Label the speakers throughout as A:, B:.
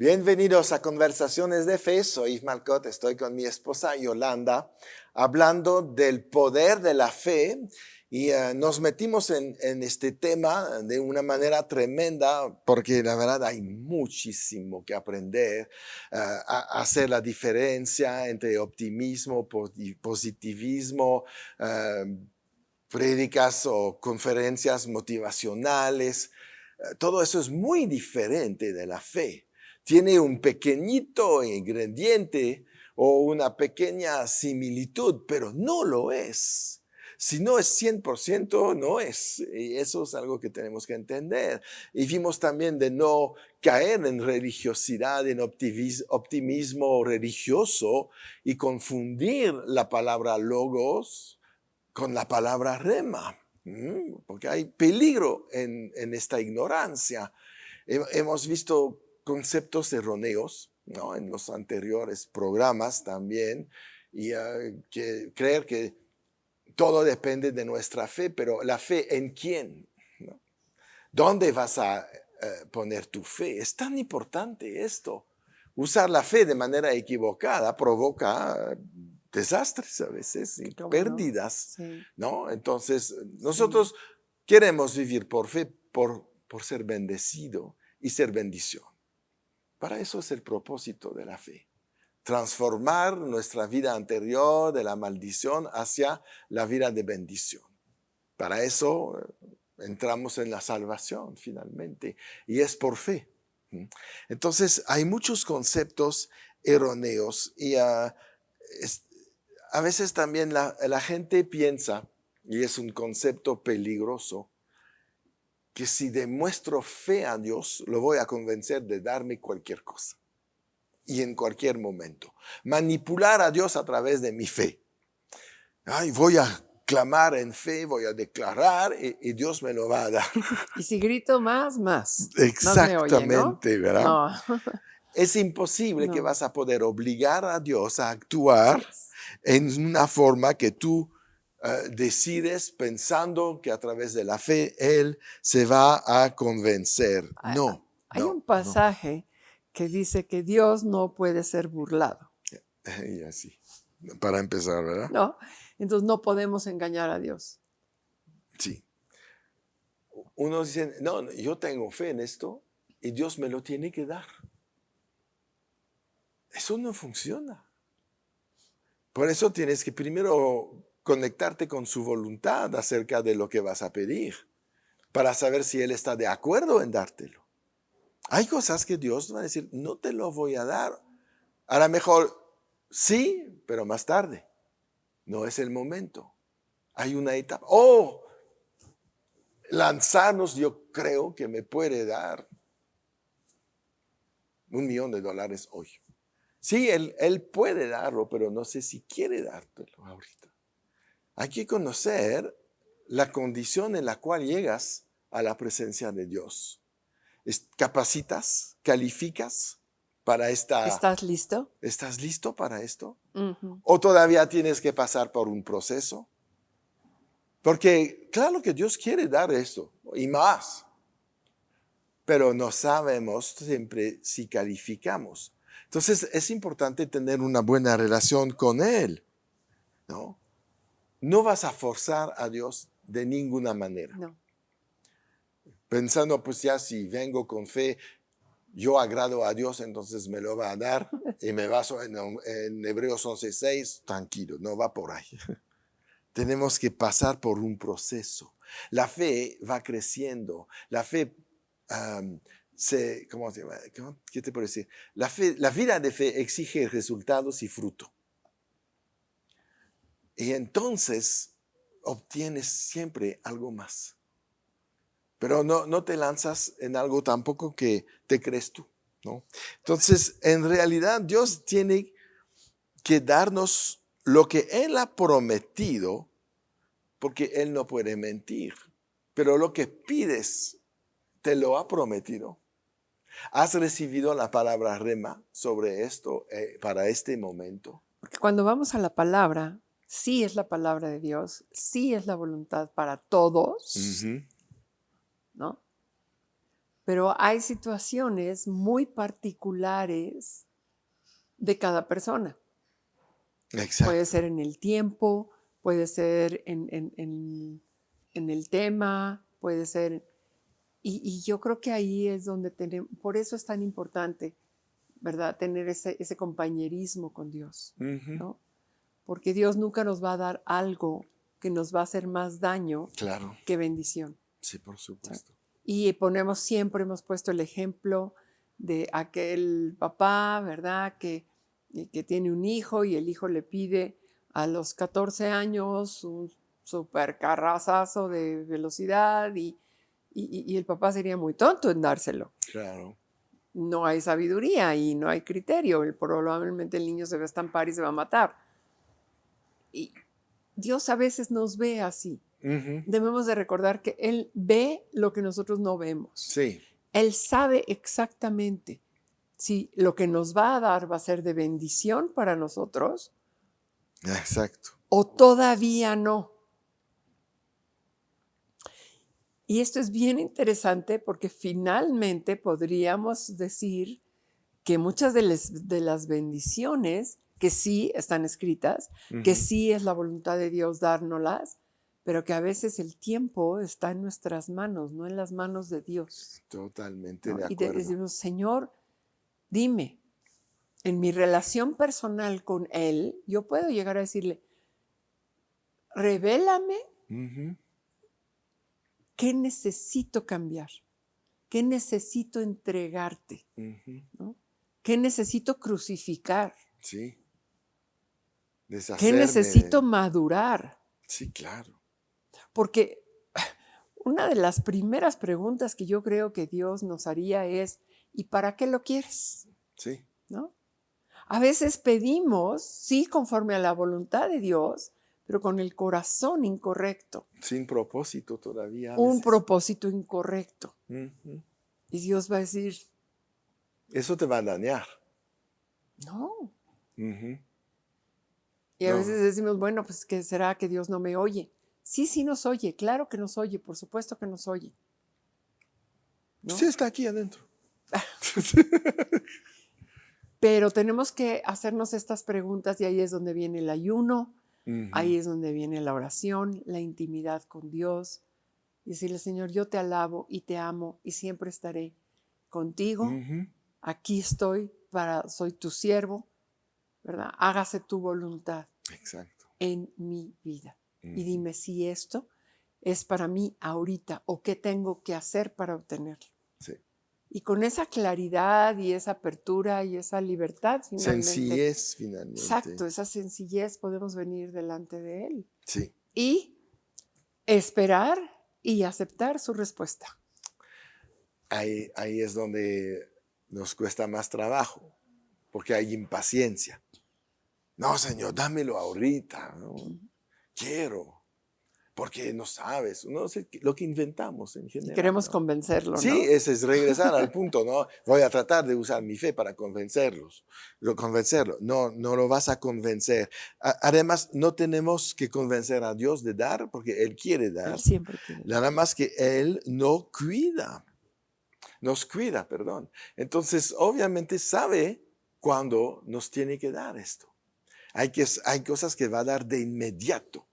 A: Bienvenidos a Conversaciones de Fe. Soy Malcott, estoy con mi esposa Yolanda, hablando del poder de la fe y nos metimos en este tema de una manera tremenda porque la verdad hay muchísimo que aprender a hacer la diferencia entre optimismo y positivismo, prédicas o conferencias motivacionales. Todo eso es muy diferente de la fe. Tiene un pequeñito ingrediente o una pequeña similitud, pero no lo es. Si no es 100%, no es. Y eso es algo que tenemos que entender. Y vimos también de no caer en religiosidad, en optimismo religioso y confundir la palabra logos con la palabra rema. Porque hay peligro en esta ignorancia. Hemos visto conceptos erróneos, ¿no?, en los anteriores programas también, y creer que todo depende de nuestra fe, pero ¿la fe en quién? ¿No? ¿Dónde vas a poner tu fe? Es tan importante esto. Usar la fe de manera equivocada provoca desastres a veces y pérdidas, ¿no? Entonces, nosotros queremos vivir por fe, por ser bendecido y ser bendición. Para eso es el propósito de la fe. Transformar nuestra vida anterior de la maldición hacia la vida de bendición. Para eso entramos en la salvación finalmente y es por fe. Entonces hay muchos conceptos erróneos y a veces también la gente piensa, y es un concepto peligroso, que si demuestro fe a Dios, lo voy a convencer de darme cualquier cosa y en cualquier momento. Manipular a Dios a través de mi fe. Ay, voy a clamar en fe, voy a declarar y Dios me lo va a dar.
B: Y si grito más.
A: Exactamente,
B: más me oye, ¿no?
A: ¿verdad?
B: No.
A: Es imposible que vas a poder obligar a Dios a actuar en una forma que tú decides pensando que a través de la fe Él se va a convencer. No.
B: Hay un pasaje que dice que Dios no puede ser burlado.
A: Y así, para empezar, ¿verdad?
B: No, entonces no podemos engañar a Dios.
A: Sí. Uno dice, no, yo tengo fe en esto y Dios me lo tiene que dar. Eso no funciona. Por eso tienes que primero conectarte con su voluntad acerca de lo que vas a pedir, para saber si Él está de acuerdo en dártelo. Hay cosas que Dios va a decir, no te lo voy a dar. A lo mejor sí, pero más tarde. No es el momento. Hay una etapa. Lanzarnos, yo creo que me puede dar $1 millón hoy. Sí, él puede darlo, pero no sé si quiere dártelo ahorita. Hay que conocer la condición en la cual llegas a la presencia de Dios. ¿Capacitas? ¿Calificas para esta?
B: ¿Estás listo?
A: ¿Estás listo para esto?
B: Uh-huh.
A: ¿O todavía tienes que pasar por un proceso? Porque claro que Dios quiere dar esto y más, pero no sabemos siempre si calificamos. Entonces es importante tener una buena relación con Él, ¿no? No vas a forzar a Dios de ninguna manera.
B: No.
A: Pensando, pues ya si vengo con fe, yo agrado a Dios, entonces me lo va a dar. Y me baso en Hebreos 11:6, tranquilo, no va por ahí. Tenemos que pasar por un proceso. La fe va creciendo. La fe ¿cómo se llama? ¿Qué te puedo decir? La vida de fe exige resultados y fruto. Y entonces obtienes siempre algo más. Pero no te lanzas en algo tampoco que te crees tú, ¿no? Entonces, en realidad, Dios tiene que darnos lo que Él ha prometido, porque Él no puede mentir. Pero lo que pides, te lo ha prometido. ¿Has recibido la palabra rema sobre esto para este momento?
B: Porque cuando vamos a la palabra, sí es la palabra de Dios, sí es la voluntad para todos,
A: Uh-huh.
B: ¿no? Pero hay situaciones muy particulares de cada persona. Puede
A: Exacto.
B: ser en el tiempo, puede ser en el tema, puede ser... Y yo creo que ahí es donde tenemos, por eso es tan importante, ¿verdad? Tener ese compañerismo con Dios,
A: Ujú.
B: ¿no? Porque Dios nunca nos va a dar algo que nos va a hacer más daño
A: Claro.
B: que bendición.
A: Sí, por supuesto.
B: Y siempre hemos puesto el ejemplo de aquel papá, ¿verdad? Que tiene un hijo y el hijo le pide a los 14 años un super carrazazo de velocidad y el papá sería muy tonto en dárselo.
A: Claro.
B: No hay sabiduría y no hay criterio. Probablemente el niño se va a estampar y se va a matar. Y Dios a veces nos ve así.
A: Ujú.
B: Debemos de recordar que Él ve lo que nosotros no vemos.
A: Sí,
B: Él sabe exactamente si lo que nos va a dar va a ser de bendición para nosotros
A: exacto.
B: o todavía no. Y esto es bien interesante porque finalmente podríamos decir que muchas de las bendiciones que sí están escritas, que
A: Ujú.
B: sí es la voluntad de Dios dárnoslas, pero que a veces el tiempo está en nuestras manos, no en las manos de Dios,
A: Totalmente
B: ¿no?
A: de
B: Y
A: acuerdo.
B: decimos, Señor, dime, en mi relación personal con Él, yo puedo llegar a decirle, revélame
A: Ujú.
B: qué necesito cambiar, qué necesito entregarte,
A: Ujú.
B: ¿no? ¿Qué necesito crucificar?
A: Sí.
B: ¿Qué
A: Deshacerme
B: necesito
A: de...
B: madurar?
A: Sí, claro.
B: Porque una de las primeras preguntas que yo creo que Dios nos haría es, ¿y para qué lo quieres?
A: Sí.
B: ¿No? A veces pedimos, sí, conforme a la voluntad de Dios, pero con el corazón incorrecto,
A: Sin propósito todavía a
B: un
A: veces.
B: propósito incorrecto.
A: Ujú.
B: Y Dios va a decir,
A: Eso te va a dañar.
B: no.
A: Ujú.
B: Y a
A: No.
B: veces decimos, bueno, pues ¿qué será que Dios no me oye? Sí, sí nos oye, claro que nos oye, por supuesto que nos oye,
A: Sí
B: ¿no?
A: está aquí adentro.
B: Pero tenemos que hacernos estas preguntas y ahí es donde viene el ayuno,
A: Ujú.
B: ahí es donde viene la oración, la intimidad con Dios. Y decirle, Señor, yo te alabo y te amo y siempre estaré contigo.
A: Ujú.
B: Aquí estoy soy tu siervo, ¿verdad? Hágase tu voluntad
A: Exacto.
B: en mi vida. Y
A: Ujú.
B: dime si esto es para mí ahorita o qué tengo que hacer para obtenerlo.
A: Sí.
B: Y con esa claridad y esa apertura y esa libertad finalmente,
A: Sencillez finalmente.
B: exacto, esa sencillez podemos venir delante de Él
A: Sí.
B: y esperar y aceptar su respuesta.
A: Ahí es donde nos cuesta más trabajo, porque hay impaciencia. No, Señor, dámelo ahorita. ¿No? Quiero, porque no sabes. No sé lo que inventamos en
B: Y
A: general.
B: queremos
A: ¿No?
B: convencerlo,
A: Sí,
B: ¿no?
A: ese es regresar al punto, ¿no? Voy a tratar de usar mi fe para convencerlo. No, no lo vas a convencer. Además, no tenemos que convencer a Dios de dar, porque Él quiere
B: Él
A: dar.
B: siempre quiere dar.
A: Nada más que Él no cuida. Nos cuida, perdón. Entonces, obviamente sabe cuándo nos tiene que dar esto. Hay cosas que va a dar de inmediato.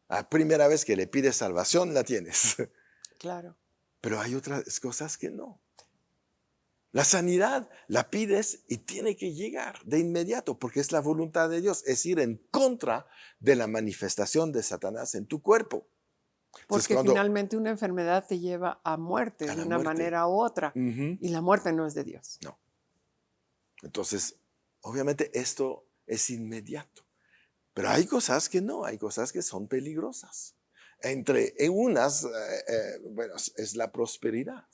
A: La primera vez que le pides salvación, la tienes.
B: Claro.
A: Pero hay otras cosas que no. La sanidad la pides y tiene que llegar de inmediato porque es la voluntad de Dios. Es ir en contra de la manifestación de Satanás en tu cuerpo. Entonces,
B: Porque
A: cuando
B: finalmente una enfermedad te lleva a muerte
A: a
B: de
A: la
B: una
A: muerte.
B: manera u otra.
A: Ujú.
B: Y la muerte no es de Dios.
A: No. Entonces, obviamente esto es inmediato. Pero hay cosas que no, hay cosas que son peligrosas. En unas, bueno, es la prosperidad.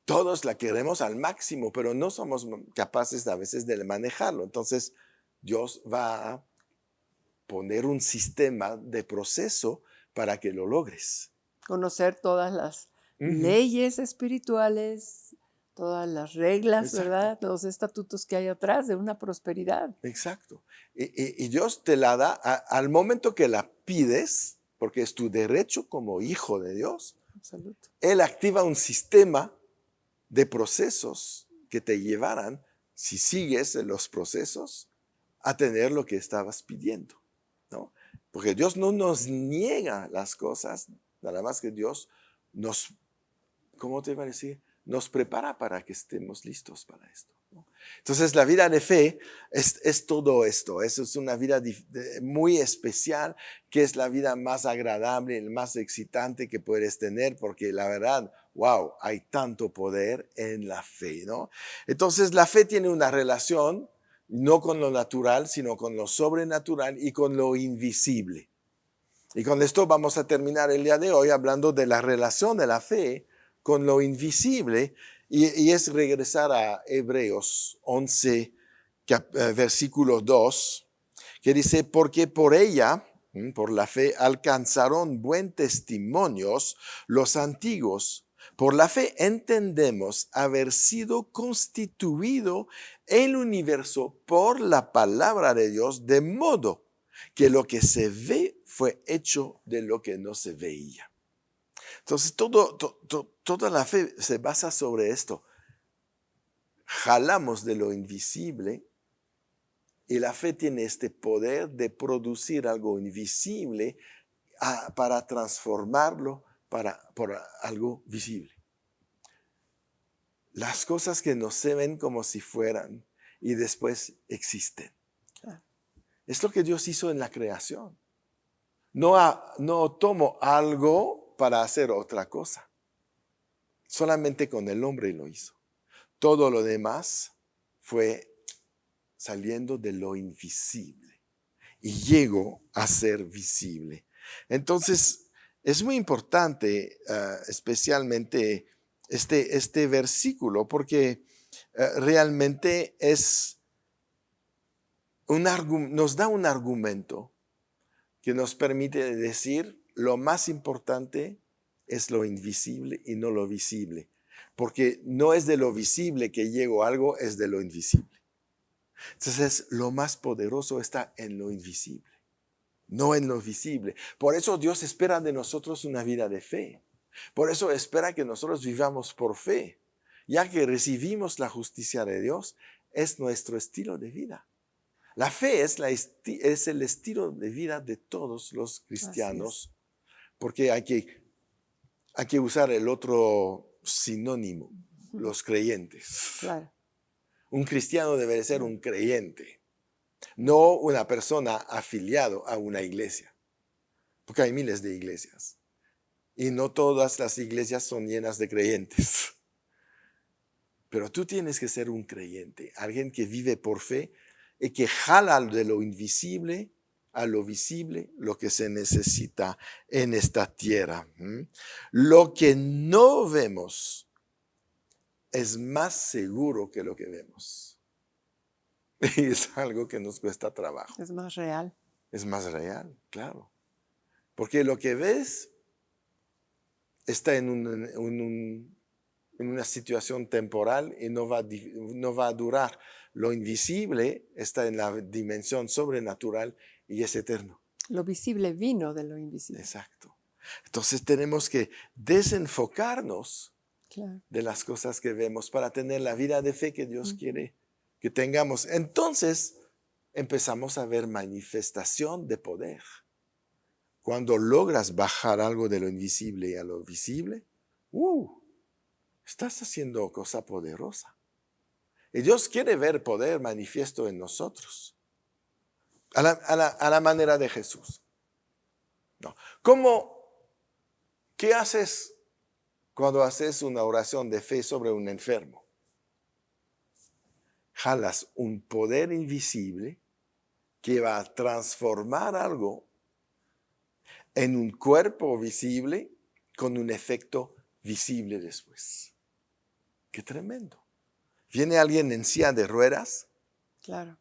A: Todos la queremos al máximo, pero no somos capaces a veces de manejarlo. Entonces, Dios va a poner un sistema de proceso para que lo logres.
B: Conocer todas las
A: Ujú.
B: leyes espirituales, todas las reglas,
A: Exacto,
B: ¿verdad? Los estatutos que hay atrás de una prosperidad.
A: exacto. Y Dios te la da al momento que la pides, porque es tu derecho como hijo de Dios.
B: Absoluto.
A: Él activa un sistema de procesos que te llevarán, si sigues en los procesos, a tener lo que estabas pidiendo, ¿no? Porque Dios no nos niega las cosas, nada más que Dios nos, ¿cómo te iba a decir? Nos prepara para que estemos listos para esto, ¿no? Entonces la vida de fe es todo esto. Eso es una vida muy especial, que es la vida más agradable, el más excitante que puedes tener, porque la verdad, wow, hay tanto poder en la fe, ¿no? Entonces la fe tiene una relación no con lo natural, sino con lo sobrenatural y con lo invisible. Y con esto vamos a terminar el día de hoy hablando de la relación de la fe con lo invisible, y es regresar a Hebreos 11, versículo 2, que dice, porque por ella, por la fe, alcanzaron buen testimonios los antiguos. Por la fe entendemos haber sido constituido el universo por la palabra de Dios, de modo que lo que se ve fue hecho de lo que no se veía. Entonces, toda la fe se basa sobre esto. Jalamos de lo invisible, y la fe tiene este poder de producir algo invisible para transformarlo por algo visible. Las cosas que no se ven como si fueran y después existen. Es lo que Dios hizo en la creación. No tomo algo para hacer otra cosa. Solamente con el hombre lo hizo. Todo lo demás fue saliendo de lo invisible y llegó a ser visible. Entonces, es muy importante, especialmente este versículo, porque realmente nos da un argumento que nos permite decir lo más importante es lo invisible y no lo visible. Porque no es de lo visible que llegó algo, es de lo invisible. Entonces, lo más poderoso está en lo invisible, no en lo visible. Por eso Dios espera de nosotros una vida de fe. Por eso espera que nosotros vivamos por fe. Ya que recibimos la justicia de Dios, es nuestro estilo de vida. La fe es el estilo de vida de todos los cristianos, porque hay que usar el otro sinónimo, los creyentes.
B: Claro.
A: Un cristiano debe ser un creyente, no una persona afiliado a una iglesia, porque hay miles de iglesias y no todas las iglesias son llenas de creyentes. Pero tú tienes que ser un creyente, alguien que vive por fe y que jala de lo invisible a lo visible lo que se necesita en esta tierra. Lo que no vemos es más seguro que lo que vemos. Y es algo que nos cuesta trabajo.
B: Es más real.
A: Es más real, claro. Porque lo que ves está en una situación temporal y no va a durar. Lo invisible está en la dimensión sobrenatural y es eterno.
B: Lo visible vino de lo invisible.
A: Exacto. Entonces tenemos que desenfocarnos de las cosas que vemos para tener la vida de fe que Dios quiere que tengamos. Entonces empezamos a ver manifestación de poder. Cuando logras bajar algo de lo invisible a lo visible, estás haciendo cosa poderosa. Y Dios quiere ver poder manifiesto en nosotros, a la manera de Jesús. No. ¿Qué haces cuando haces una oración de fe sobre un enfermo? Jalas un poder invisible que va a transformar algo en un cuerpo visible con un efecto visible después. ¡Qué tremendo! Viene alguien en silla de ruedas.
B: Claro.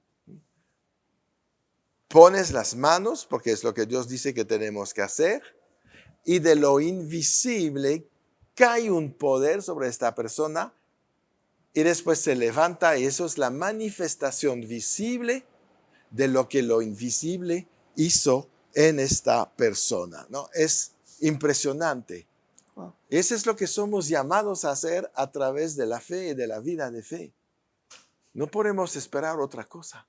A: Pones las manos, porque es lo que Dios dice que tenemos que hacer, y de lo invisible cae un poder sobre esta persona y después se levanta, y eso es la manifestación visible de lo que lo invisible hizo en esta persona, ¿no? Es impresionante
B: Wow.
A: Eso es lo que somos llamados a hacer a través de la fe y de la vida de fe. No podemos esperar otra cosa.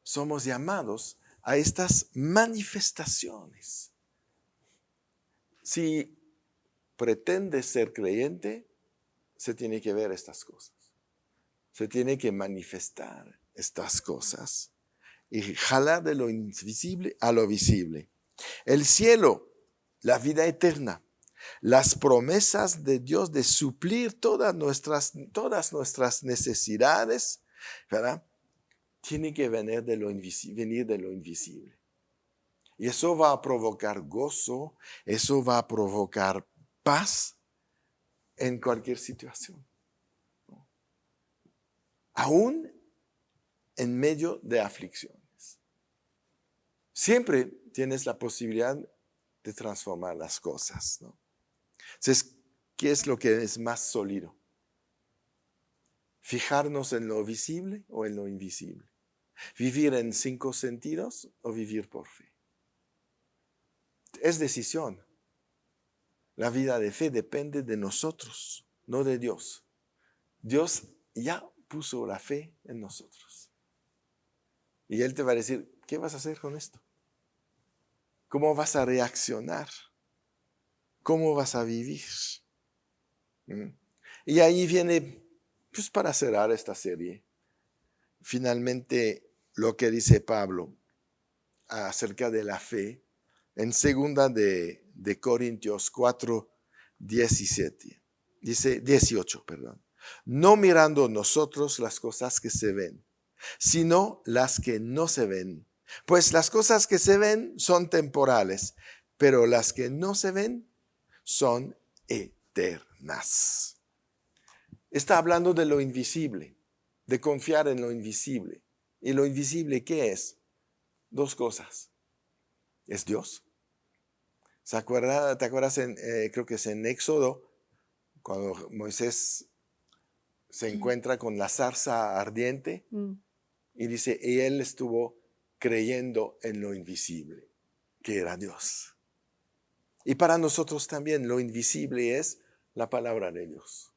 A: Somos llamados a estas manifestaciones. Si pretendes ser creyente, se tiene que ver estas cosas. Se tiene que manifestar estas cosas y jalar de lo invisible a lo visible. El cielo, la vida eterna, las promesas de Dios de suplir todas nuestras necesidades, ¿verdad? Tiene que venir de lo invisible. Y eso va a provocar gozo, eso va a provocar paz en cualquier situación. Aún en medio de aflicciones. Siempre tienes la posibilidad de transformar las cosas, ¿no? Entonces, ¿qué es lo que es más sólido? ¿Fijarnos en lo visible o en lo invisible? ¿Vivir en 5 sentidos o vivir por fe? Es decisión. La vida de fe depende de nosotros, no de Dios. Dios ya puso la fe en nosotros. Y Él te va a decir, ¿qué vas a hacer con esto? ¿Cómo vas a reaccionar? ¿Cómo vas a vivir? Y ahí viene, pues para cerrar esta serie, finalmente lo que dice Pablo acerca de la fe en 2 Corintios 4, 17. Dice 18, perdón. No mirando nosotros las cosas que se ven, sino las que no se ven. Pues las cosas que se ven son temporales, pero las que no se ven son eternas. Está hablando de lo invisible, de confiar en lo invisible. ¿Y lo invisible qué es? 2 cosas. Es Dios. ¿Te acuerdas creo que es en Éxodo, cuando Moisés se encuentra con la zarza ardiente y dice, y él estuvo creyendo en lo invisible, que era Dios. Y para nosotros también lo invisible es la palabra de Dios.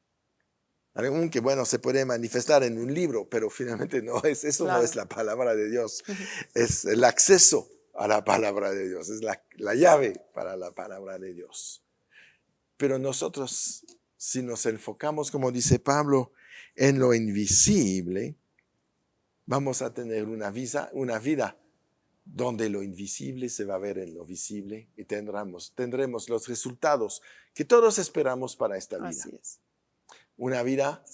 A: Aunque bueno, se puede manifestar en un libro, pero finalmente eso claro. No es la palabra de Dios. Es el acceso a la palabra de Dios, es la llave para la palabra de Dios. Pero nosotros, si nos enfocamos, como dice Pablo, en lo invisible, vamos a tener una vida donde lo invisible se va a ver en lo visible y tendremos los resultados que todos esperamos para esta vida.
B: Así es.
A: Una vida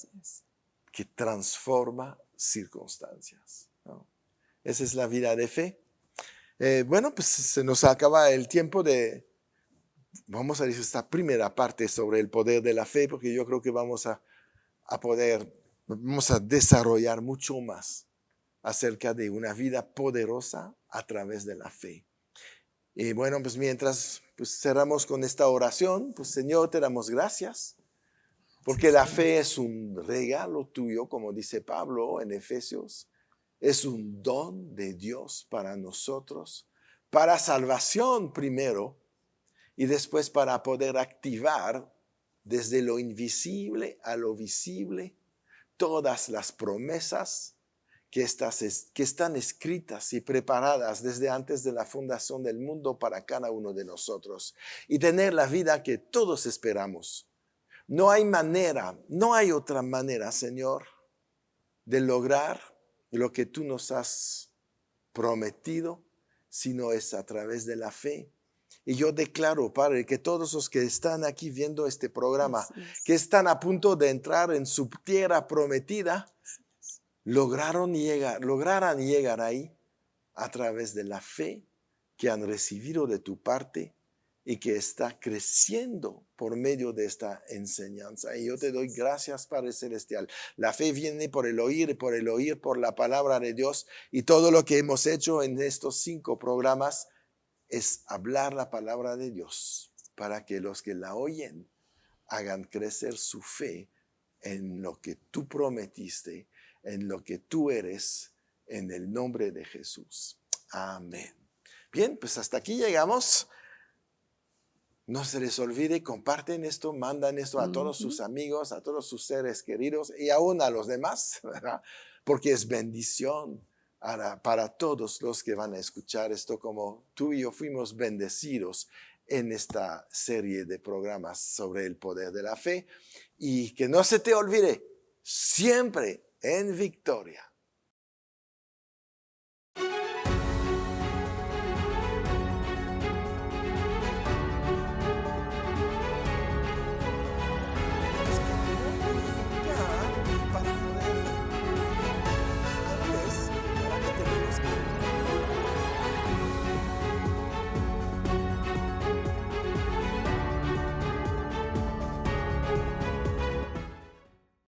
A: que transforma circunstancias, ¿no? Esa es la vida de fe. Bueno, pues se nos acaba el tiempo vamos a decir, esta primera parte sobre el poder de la fe, porque yo creo que vamos a desarrollar mucho más acerca de una vida poderosa a través de la fe. Y bueno, pues mientras cerramos con esta oración, pues Señor, te damos gracias. Porque la fe es un regalo tuyo, como dice Pablo en Efesios. Es un don de Dios para nosotros, para salvación primero y después para poder activar desde lo invisible a lo visible todas las promesas que están escritas y preparadas desde antes de la fundación del mundo para cada uno de nosotros y tener la vida que todos esperamos. No hay otra manera, Señor, de lograr lo que tú nos has prometido, sino es a través de la fe. Y yo declaro, Padre, que todos los que están aquí viendo este programa, que están a punto de entrar en su tierra prometida, lograran llegar ahí a través de la fe que han recibido de tu parte y que está creciendo por medio de esta enseñanza. Y yo te doy gracias, Padre Celestial. La fe viene por el oír por la palabra de Dios. Y todo lo que hemos hecho en estos 5 programas es hablar la palabra de Dios para que los que la oyen hagan crecer su fe en lo que tú prometiste, en lo que tú eres, en el nombre de Jesús. Amén. Bien, pues hasta aquí llegamos. No se les olvide, comparten esto, mandan esto a todos sus amigos, a todos sus seres queridos y aún a los demás, ¿verdad? Porque es bendición para todos los que van a escuchar esto, como tú y yo fuimos bendecidos en esta serie de programas sobre el poder de la fe. Y que no se te olvide, siempre en victoria.